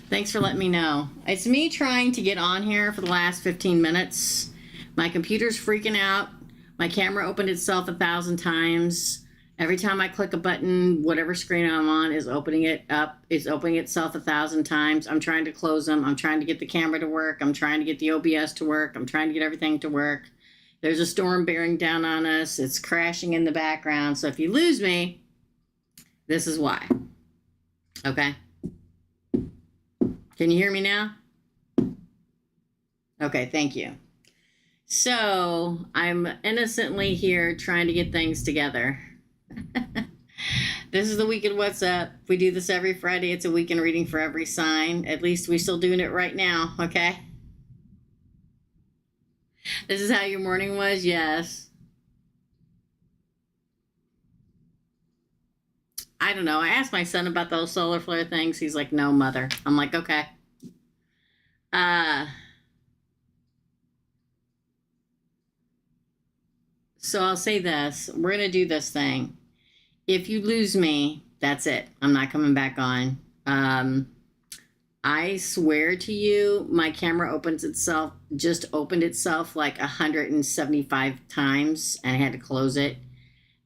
Thanks for letting me know. It's me trying to get on here for the last 15 minutes. My computer's freaking out. My camera opened itself 1,000 times. Every time I click a button, whatever screen I'm on is opening it up. It's opening itself 1,000 times. I'm trying to close them. I'm trying to get the camera to work. I'm trying to get the OBS to work. I'm trying to get everything to work. There's a storm bearing down on us. It's crashing in the background. So if you lose me, this is why. Okay? Can you hear me now? Okay, thank you. So I'm innocently here trying to get things together. This is the weekend What's Up. We do this every Friday. It's a weekend reading for every sign. At least we're still doing it right now, okay? This is how your morning was? Yes. I don't know. I asked my son about those solar flare things. He's like, no, mother. I'm like, okay. So I'll say this. We're going to do this thing. If you lose me, that's it. I'm not coming back on. I swear to you, my camera just opened itself like 175 times, and I had to close it.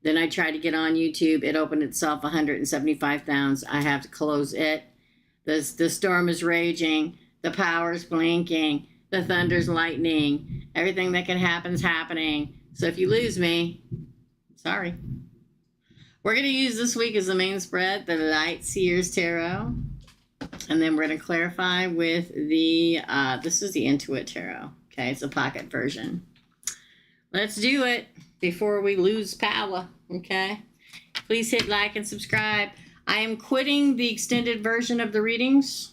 Then I tried to get on YouTube. It opened itself 175 times. I have to close it. The storm is raging. The power's blinking. The thunder's lightning. Everything that can happen is happening. So if you lose me, sorry. We're going to use this week as the main spread, the Light Seers Tarot. And then we're going to clarify with the, this is the Intuit Tarot. Okay, it's a pocket version. Let's do it before we lose power, okay? Please hit like and subscribe. I am quitting the extended version of the readings.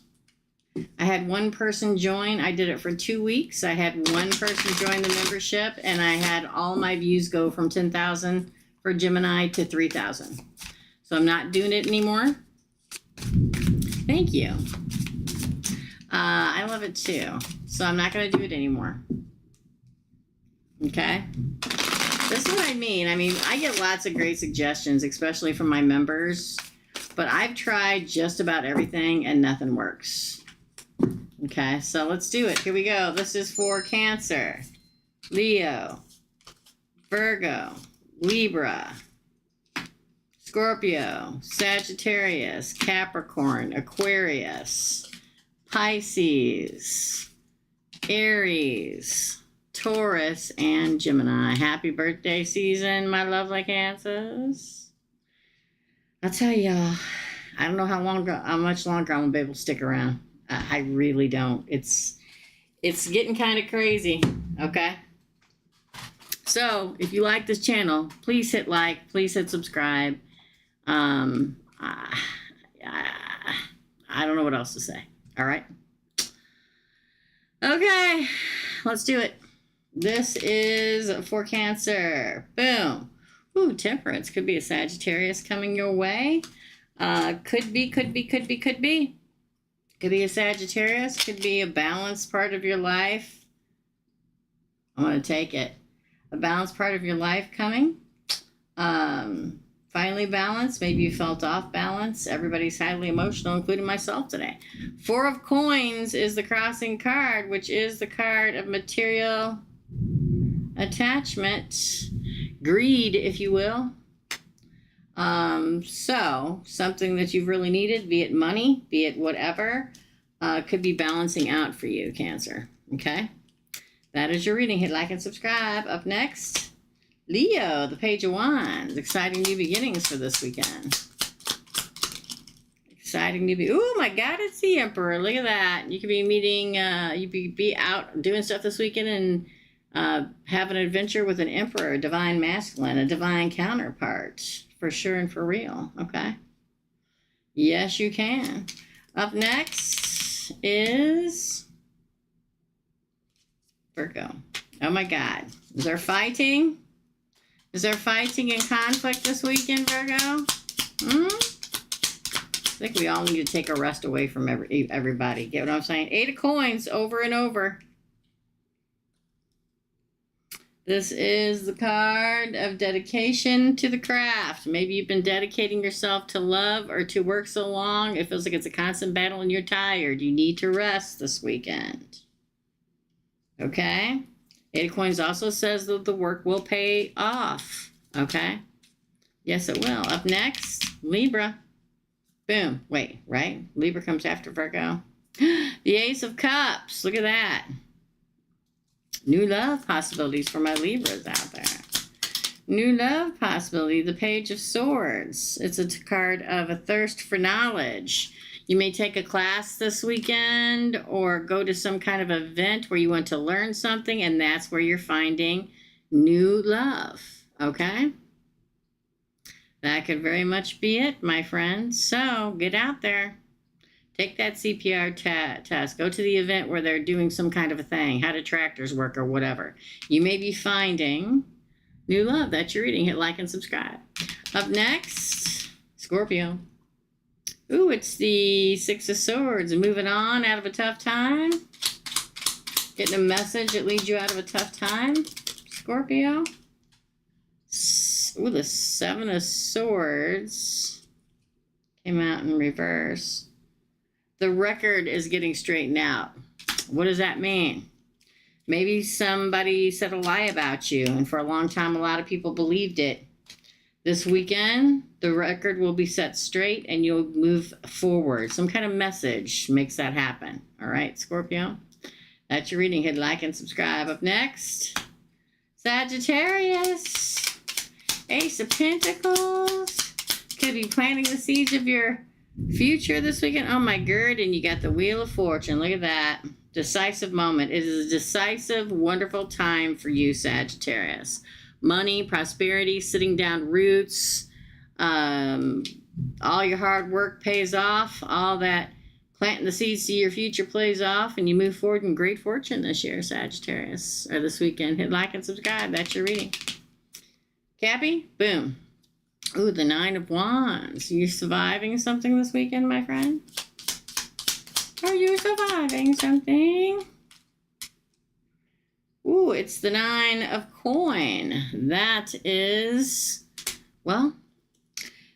I had one person join. I did it for 2 weeks. I had one person join the membership, and I had all my views go from 10,000 for Gemini to 3,000. So I'm not doing it anymore. Thank you. I love it too. So I'm not going to do it anymore. Okay? This is what I mean. I get lots of great suggestions, especially from my members. But I've tried just about everything and nothing works. Okay, so let's do it. Here we go. This is for Cancer, Leo, Virgo, Libra, Scorpio, Sagittarius, Capricorn, Aquarius, Pisces, Aries, Taurus, and Gemini. Happy birthday season, my lovely Cancers. I'll tell y'all, I don't know how much longer I'm going to be able to stick around. I really don't. It's getting kind of crazy, okay? So, if you like this channel, please hit like, please hit subscribe. I don't know what else to say. All right? Okay, let's do it. This is for Cancer. Boom. Ooh, Temperance. Could be a Sagittarius coming your way. Could be. Could be a Sagittarius. Could be a balanced part of your life. I'm going to take it. A balanced part of your life coming. Finally balanced. Maybe you felt off balance. Everybody's highly emotional, including myself today. 4 of Coins is the crossing card, which is the card of material attachment. Greed, if you will. So something that you've really needed, be it money, be it whatever, could be balancing out for you, Cancer. Okay? That is your reading. Hit like and subscribe. Up next, Leo, the Page of Wands. Exciting new beginnings for this weekend. Exciting new oh my God, it's the Emperor. Look at that. You could be meeting, you could be out doing stuff this weekend and have an adventure with an Emperor, a divine masculine, a divine counterpart. For sure and for real, okay? Yes, you can. Up next is Virgo. Oh my God. Is there fighting? Is there fighting and conflict this weekend, Virgo? I think we all need to take a rest away from everybody. Get what I'm saying? 8 of Coins over and over. This is the card of dedication to the craft. Maybe you've been dedicating yourself to love or to work so long, it feels like it's a constant battle and you're tired. You need to rest this weekend. Okay? Eight of Coins also says that the work will pay off. Okay? Yes, it will. Up next, Libra. Boom. Wait, right? Libra comes after Virgo. The Ace of Cups. Look at that. New love possibilities for my Libras out there. New love possibility. The Page of Swords. It's a card of a thirst for knowledge. You may take a class this weekend or go to some kind of event where you want to learn something, and that's where you're finding new love. Okay? That could very much be it, my friends. So get out there. Take that CPR test. Go to the event where they're doing some kind of a thing, how do tractors work or whatever. You may be finding new love. That's your reading. Hit like and subscribe. Up next, Scorpio. Ooh, it's the Six of Swords. Moving on out of a tough time. Getting a message that leads you out of a tough time, Scorpio. Ooh, the Seven of Swords came out in reverse. The record is getting straightened out. What does that mean? Maybe somebody said a lie about you, and for a long time, a lot of people believed it. This weekend, the record will be set straight, and you'll move forward. Some kind of message makes that happen. All right, Scorpio? That's your reading. Hit like and subscribe. Up next, Sagittarius. Ace of Pentacles. Could be planting the seeds of your future this weekend. Oh my God. And you got the Wheel of Fortune. Look at that. Decisive moment. It is a decisive, wonderful time for you, Sagittarius. Money, prosperity, sitting down roots. All your hard work pays off. All that planting the seeds to your future plays off. And you move forward in great fortune this year, Sagittarius. Or this weekend. Hit like and subscribe. That's your reading. Cappy? Boom. Ooh, the Nine of Wands. You surviving something this weekend, my friend? Are you surviving something? Ooh, it's the Nine of Coin. That is, well,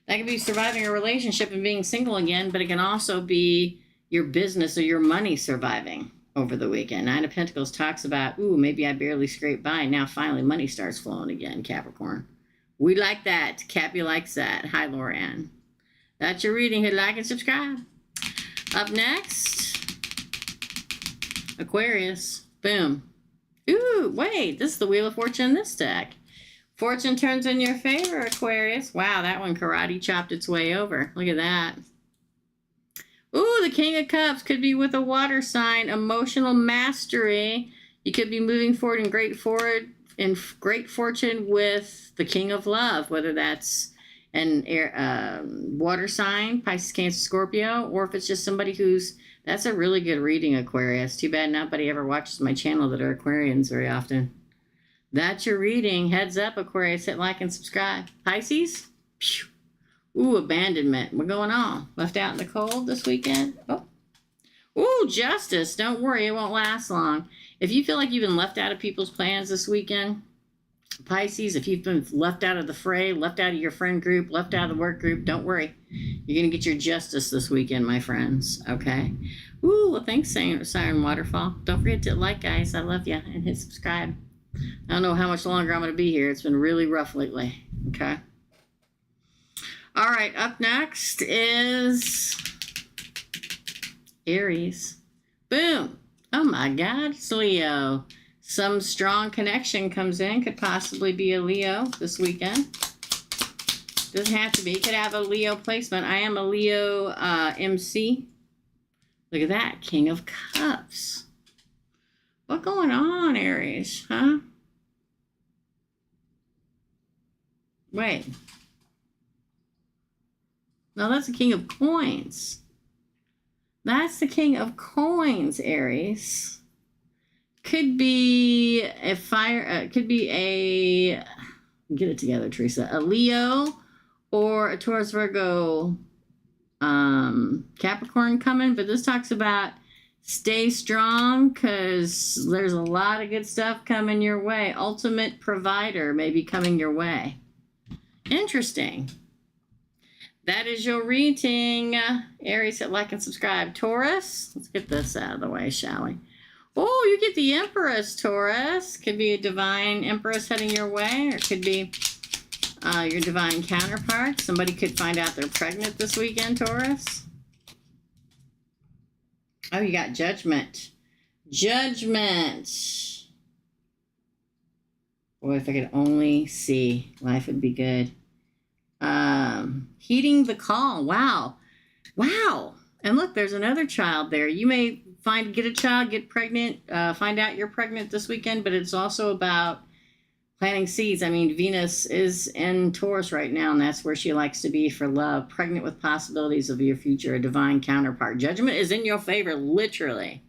that could be surviving a relationship and being single again, but it can also be your business or your money surviving over the weekend. Nine of Pentacles talks about, ooh, maybe I barely scraped by. Now finally money starts flowing again, Capricorn. We like that. Cappy likes that. Hi, Lauren. That's your reading. Hit like and subscribe. Up next, Aquarius. Boom. Ooh, wait. This is the Wheel of Fortune in this deck. Fortune turns in your favor, Aquarius. Wow, that one karate chopped its way over. Look at that. Ooh, the King of Cups could be with a water sign. Emotional mastery. You could be moving forward in great fortune with the King of Love, whether that's an air, water sign, Pisces, Cancer, Scorpio, or if it's just somebody who's, that's a really good reading, Aquarius. Too bad nobody ever watches my channel that are Aquarians very often. That's your reading. Heads up, Aquarius. Hit like and subscribe. Pisces? Phew. Ooh, abandonment. What's going on? Left out in the cold this weekend? Oh. Ooh, justice. Don't worry, it won't last long. If you feel like you've been left out of people's plans this weekend, Pisces, if you've been left out of the fray, left out of your friend group, left out of the work group, don't worry. You're going to get your justice this weekend, my friends. Okay? Ooh, well, thanks, Siren Waterfall. Don't forget to like, guys. I love you. And hit subscribe. I don't know how much longer I'm going to be here. It's been really rough lately. Okay? All right, up next is Aries. Boom. Oh my God, it's Leo. Some strong connection comes in. Could possibly be a Leo this weekend. Doesn't have to be. Could have a Leo placement. I am a Leo MC. Look at that. King of Cups. What's going on, Aries? Huh? Wait. No, that's the King of Coins. That's the King of Coins, Aries. Could be a fire, could be a, get it together, Teresa, a Leo or a Taurus, Virgo, Capricorn coming, but this talks about Stay strong because there's a lot of good stuff coming your way. Ultimate provider may be coming your way. Interesting. That is your reading. Aries, hit like and subscribe. Taurus, let's get this out of the way, shall we? Oh, you get the Empress, Taurus. Could be a divine Empress heading your way, or it could be your divine counterpart. Somebody could find out they're pregnant this weekend, Taurus. Oh, you got Judgment. Judgment. Boy, if I could only see, life would be good. Heeding the call. Wow. Wow. And look, there's another child there. You may get a child, get pregnant, find out you're pregnant this weekend, but it's also about planting seeds. I mean, Venus is in Taurus right now, and that's where she likes to be for love. Pregnant with possibilities of your future, a divine counterpart. Judgment is in your favor, literally,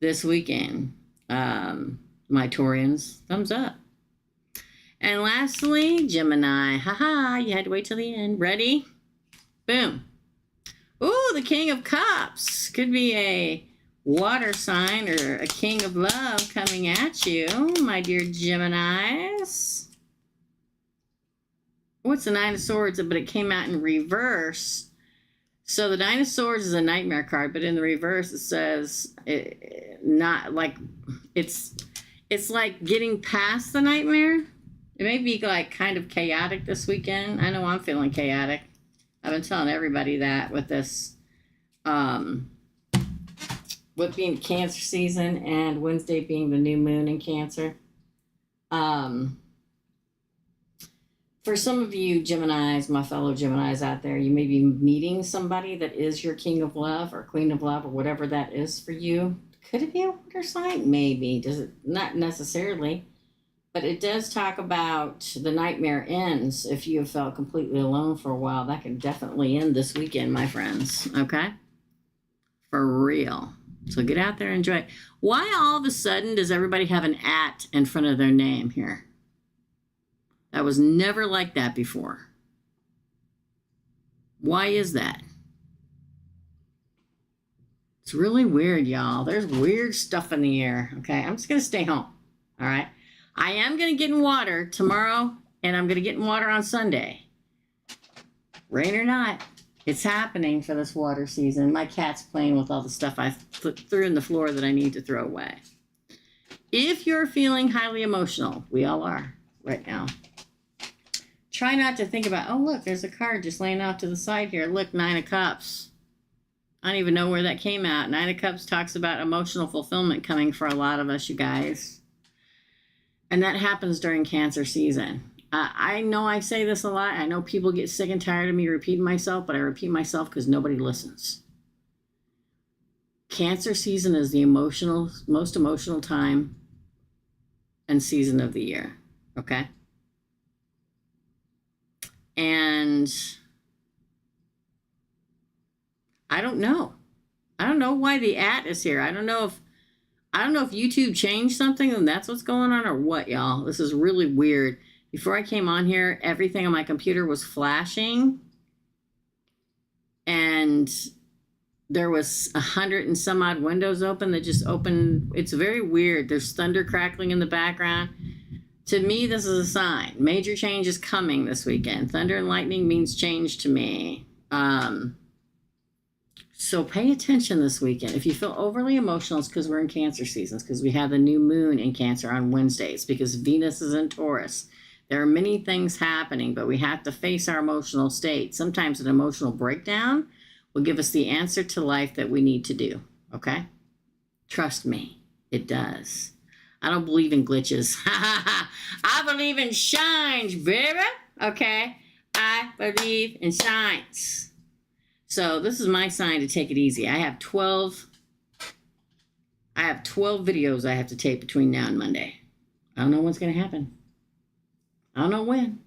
this weekend. My Taurians, thumbs up. And lastly, Gemini. Haha, you had to wait till the end. Ready? Boom. Ooh, the King of Cups. Could be a water sign or a king of love coming at you, my dear Geminis. What's the Nine of Swords? But it came out in reverse. So the Nine of Swords is a nightmare card, but in the reverse it says it's like getting past the nightmare. It may be like kind of chaotic this weekend. I know I'm feeling chaotic. I've been telling everybody that with this, with being Cancer season and Wednesday being the new moon in Cancer. For some of you Geminis, my fellow Geminis out there, you may be meeting somebody that is your king of love or queen of love or whatever that is for you. Could it be a water sign? Maybe. Does it? Not necessarily. But it does talk about the nightmare ends. If you have felt completely alone for a while, that can definitely end this weekend, my friends. Okay? For real. So get out there and enjoy it. Why all of a sudden does everybody have an at in front of their name here? That was never like that before. Why is that? It's really weird, y'all. There's weird stuff in the air. Okay? I'm just going to stay home. All right? I am going to get in water tomorrow, and I'm going to get in water on Sunday. Rain or not, it's happening for this water season. My cat's playing with all the stuff I threw in the floor that I need to throw away. If you're feeling highly emotional, we all are right now. Try not to think about, oh, look, there's a card just laying off to the side here. Look, Nine of Cups. I don't even know where that came out. Nine of Cups talks about emotional fulfillment coming for a lot of us, you guys. And that happens during Cancer season. I know I say this a lot. I know people get sick and tired of me repeating myself, but I repeat myself because nobody listens. Cancer season is the most emotional time and season of the year. Okay? And I don't know. I don't know why the at is here. I don't know if YouTube changed something and that's what's going on or what, y'all. This is really weird. Before I came on here, everything on my computer was flashing. And there was 100 and some odd windows open that just opened. It's very weird. There's thunder crackling in the background. To me, this is a sign. Major change is coming this weekend. Thunder and lightning means change to me. So pay attention this weekend. If you feel overly emotional, it's because we're in Cancer seasons, because we have the new moon in Cancer on Wednesdays, because Venus is in Taurus. There are many things happening, but we have to face our emotional state. Sometimes an emotional breakdown will give us the answer to life that we need to do, okay? Trust me, it does. I don't believe in glitches. I believe in shines, baby, okay? I believe in shines. So this is my sign to take it easy. I have 12 videos I have to tape between now and Monday. I don't know what's going to happen. I don't know when.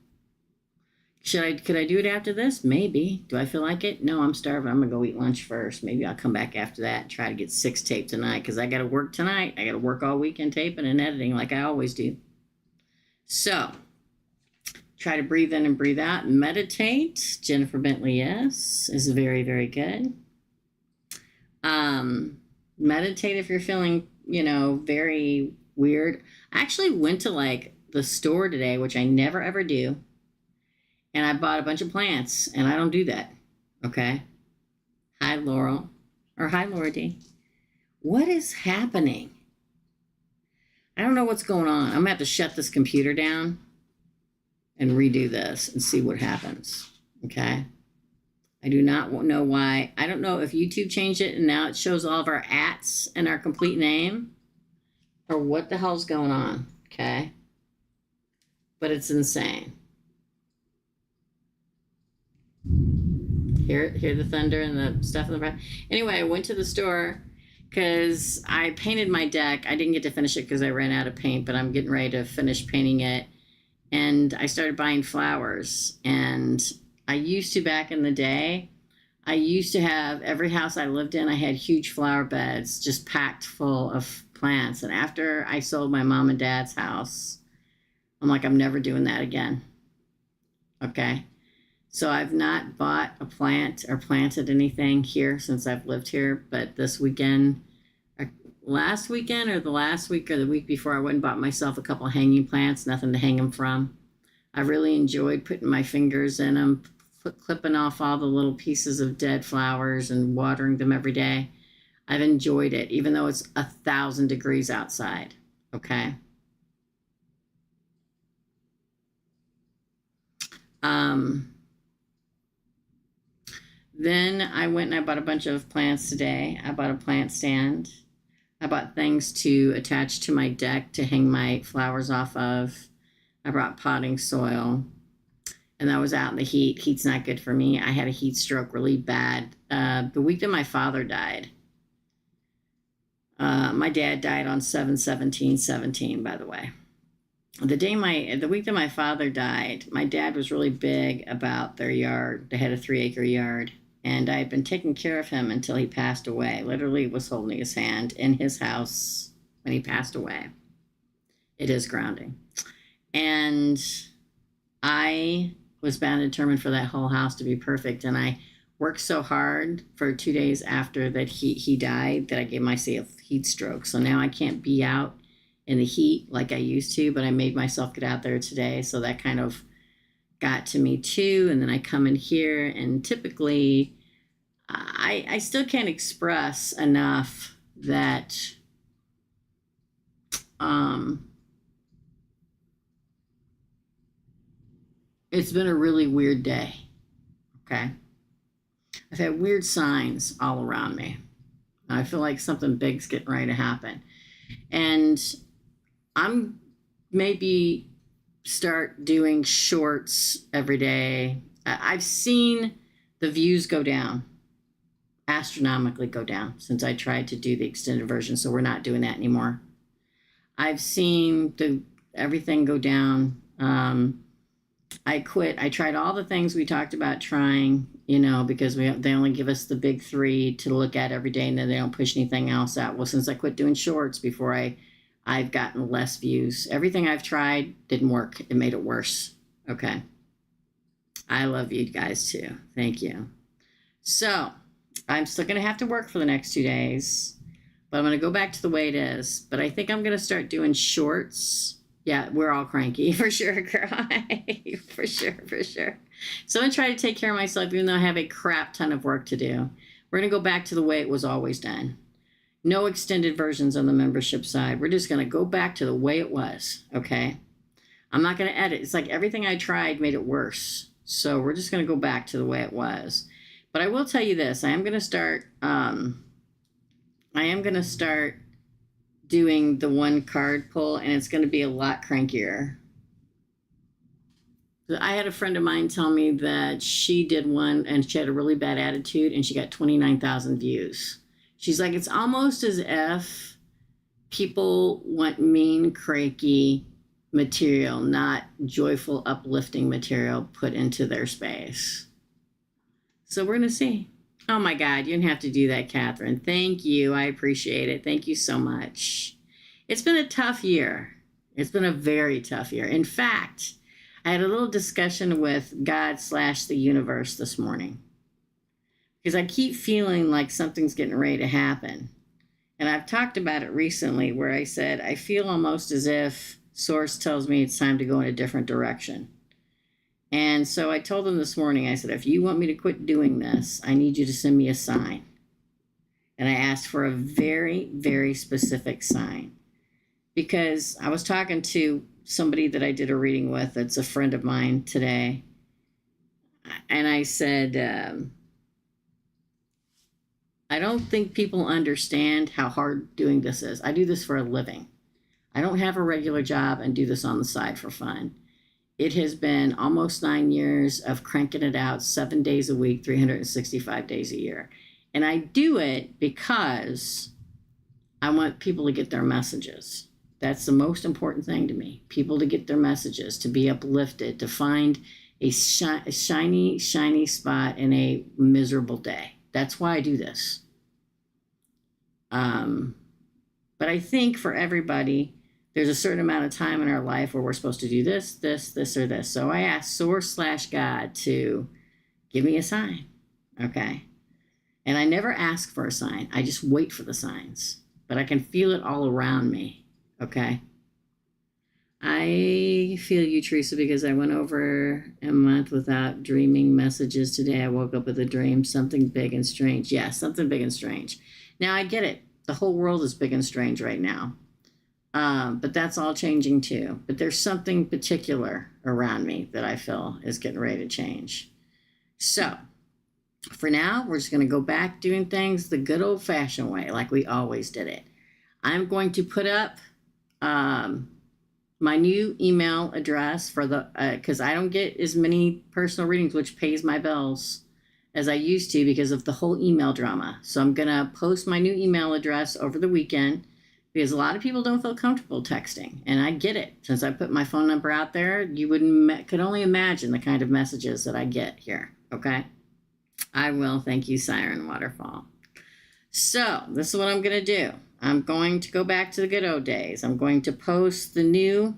Could I do it after this? Maybe. Do I feel like it? No, I'm starving. I'm going to go eat lunch first. Maybe I'll come back after that and try to get 6 taped tonight because I got to work tonight. I got to work all weekend taping and editing like I always do. So try to breathe in and breathe out and meditate. Jennifer Bentley, yes, is very, very good. Meditate if you're feeling, very weird. I actually went to like the store today, which I never ever do. And I bought a bunch of plants, and I don't do that. Okay. Hi, Laurel. Or hi, Laura D. What is happening? I don't know what's going on. I'm going to have to shut this computer down and redo this and see what happens. Okay. I do not know why. I don't know if YouTube changed it and now it shows all of our ats and our complete name, or what the hell's going on. Okay. But it's insane. Hear the thunder and the stuff in the back. Anyway, I went to the store because I painted my deck. I didn't get to finish it because I ran out of paint, but I'm getting ready to finish painting it. And I started buying flowers. And I used to, back in the day, I used to have, every house I lived in, I had huge flower beds just packed full of plants. And after I sold my mom and dad's house, I'm like, I'm never doing that again. Okay. So I've not bought a plant or planted anything here since I've lived here. But this weekend, last weekend or the last week or the week before, I went and bought myself a couple hanging plants, nothing to hang them from. I really enjoyed putting my fingers in them, clipping off all the little pieces of dead flowers and watering them every day. I've enjoyed it, even though it's 1,000 degrees outside. Okay. Then I went and I bought a bunch of plants today. I bought a plant stand. I bought things to attach to my deck to hang my flowers off of. I brought potting soil. And I was out in the heat. Heat's not good for me. I had a heat stroke really bad the week that my father died. My dad died on 7/17/17, by the way. The week that my father died, my dad was really big about their yard. They had a 3-acre yard. And I had been taking care of him until he passed away. Literally was holding his hand in his house when he passed away. It is grounding. And I was bound and determined for that whole house to be perfect. And I worked so hard for 2 days after that he died that I gave myself heat stroke. So now I can't be out in the heat like I used to, but I made myself get out there today. So that kind of got to me too. And then I come in here, and typically I still can't express enough that it's been a really weird day. Okay. I've had weird signs all around me. I feel like something big's getting ready to happen. And I'm maybe start doing shorts every day. I've seen the views go down, astronomically go down, since I tried to do the extended version. So we're not doing that anymore. I've seen everything go down. I quit. I tried all the things we talked about trying, because they only give us the big 3 to look at every day, and then they don't push anything else out. Well, since I quit doing shorts before I've gotten less views. Everything I've tried didn't work. It made it worse. Okay. I love you guys too. Thank you. So I'm still going to have to work for the next 2 days, but I'm going to go back to the way it is. But I think I'm going to start doing shorts. Yeah, we're all cranky for sure, girl. For sure. So I'm going to try to take care of myself, even though I have a crap ton of work to do. We're going to go back to the way it was always done. No extended versions on the membership side. We're just going to go back to the way it was, okay? I'm not going to edit. It's like everything I tried made it worse. So we're just going to go back to the way it was. But I will tell you this. I am going to start doing the one card pull, and it's going to be a lot crankier. I had a friend of mine tell me that she did one, and she had a really bad attitude, and she got 29,000 views. She's like, it's almost as if people want mean, cranky material, not joyful, uplifting material put into their space. So we're going to see. Oh my God, you didn't have to do that, Catherine. Thank you. I appreciate it. Thank you so much. It's been a tough year. It's been a very tough year. In fact, I had a little discussion with God/the universe this morning, because I keep feeling like something's getting ready to happen. And I've talked about it recently where I said, I feel almost as if Source tells me it's time to go in a different direction. And so I told them this morning, I said, if you want me to quit doing this, I need you to send me a sign. And I asked for a very, very specific sign. Because I was talking to somebody that I did a reading with that's a friend of mine today. And I said, I don't think people understand how hard doing this is. I do this for a living. I don't have a regular job and do this on the side for fun. It has been almost 9 years of cranking it out 7 days a week, 365 days a year. And I do it because I want people to get their messages. That's the most important thing to me. People to get their messages, to be uplifted, to find a shiny, shiny spot in a miserable day. That's why I do this. But I think for everybody, there's a certain amount of time in our life where we're supposed to do this, this, or this. So I asked Source/God to give me a sign, okay? And I never ask for a sign. I just wait for the signs. But I can feel it all around me, okay? I feel you, Teresa, because I went over a month without dreaming messages today. I woke up with a dream, something big and strange. Yeah, something big and strange. Now, I get it. The whole world is big and strange right now. But that's all changing too. But there's something particular around me that I feel is getting ready to change. So, for now, we're just going to go back doing things the good old-fashioned way, like we always did it. I'm going to put up my new email address for the, because I don't get as many personal readings, which pays my bills, as I used to because of the whole email drama. So I'm going to post my new email address over the weekend because a lot of people don't feel comfortable texting. And I get it. Since I put my phone number out there, you could only imagine the kind of messages that I get here. Okay? I will. Thank you, Siren Waterfall. So this is what I'm going to do. I'm going to go back to the good old days. I'm going to post the new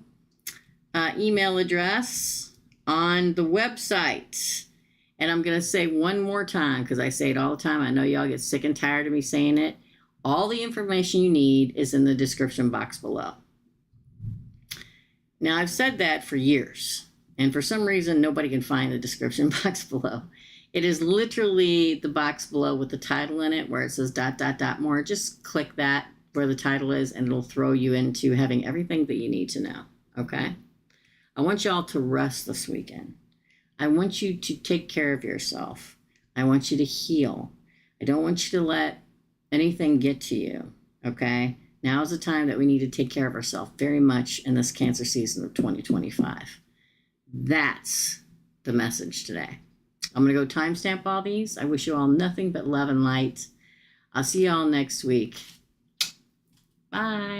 email address on the website. And I'm going to say one more time, because I say it all the time. I know y'all get sick and tired of me saying it. All the information you need is in the description box below. Now, I've said that for years. And for some reason, nobody can find the description box below. It is literally the box below with the title in it where it says ... more. Just click that where the title is, and it'll throw you into having everything that you need to know. Okay? I want y'all to rest this weekend. I want you to take care of yourself. I want you to heal. I don't want you to let anything get to you, okay? Now is the time that we need to take care of ourselves very much in this Cancer season of 2025. That's the message today. I'm going to go timestamp all these. I wish you all nothing but love and light. I'll see you all next week. Bye.